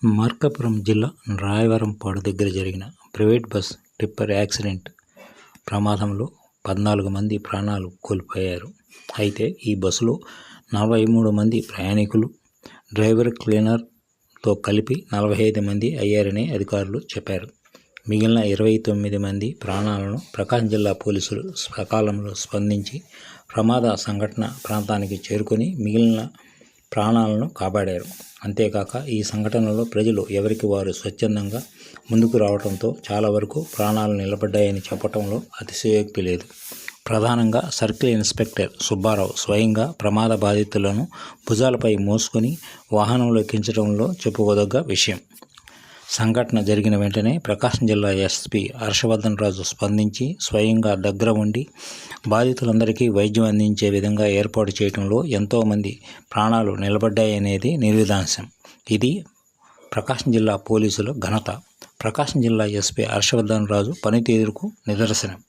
మార్కాపురం జిల్లా రాయవరంపాడు దగ్గర జరిగిన ప్రైవేట్ బస్ టిప్పర్ యాక్సిడెంట్ ప్రమాదంలో 14 మంది ప్రాణాలు కోల్పోయారు. అయితే ఈ బస్సులో 43 మంది ప్రయాణికులు, డ్రైవర్, క్లీనర్తో కలిపి 45 మంది అయ్యారని అధికారులు చెప్పారు. మిగిలిన 29 మంది ప్రాణాలను ప్రకాశం జిల్లా పోలీసులు సకాలంలో స్పందించి ప్రమాద సంఘటన ప్రాంతానికి చేరుకొని మిగిలిన ప్రాణాలను కాపాడారు. అంతేకాక ఈ సంఘటనలో ప్రజలు ఎవరికి వారు స్వచ్ఛందంగా ముందుకు రావడంతో చాలా వరకు ప్రాణాలు నిలబడ్డాయని చెప్పడంలో అతిశయోక్తి లేదు. ప్రధానంగా సర్కిల్ ఇన్స్పెక్టర్ సుబ్బారావు స్వయంగా ప్రమాద బాధితులను భుజాలపై మోసుకొని వాహనంలో ఎక్కించడంలో చెప్పుకోదగ్గ విషయం. సంఘటన జరిగిన వెంటనే ప్రకాశం జిల్లా ఎస్పీ హర్షవర్ధన్ రాజు స్పందించి స్వయంగా దగ్గర ఉండి బాధితులందరికీ వైద్యం అందించే విధంగా ఏర్పాటు చేయడంలో ఎంతోమంది ప్రాణాలు నిలబడ్డాయనేది నిర్విధాంశం. ఇది ప్రకాశం జిల్లా పోలీసుల ఘనత. ప్రకాశం జిల్లా ఎస్పీ హర్షవర్ధన్ రాజు పనితీరుకు నిదర్శనం.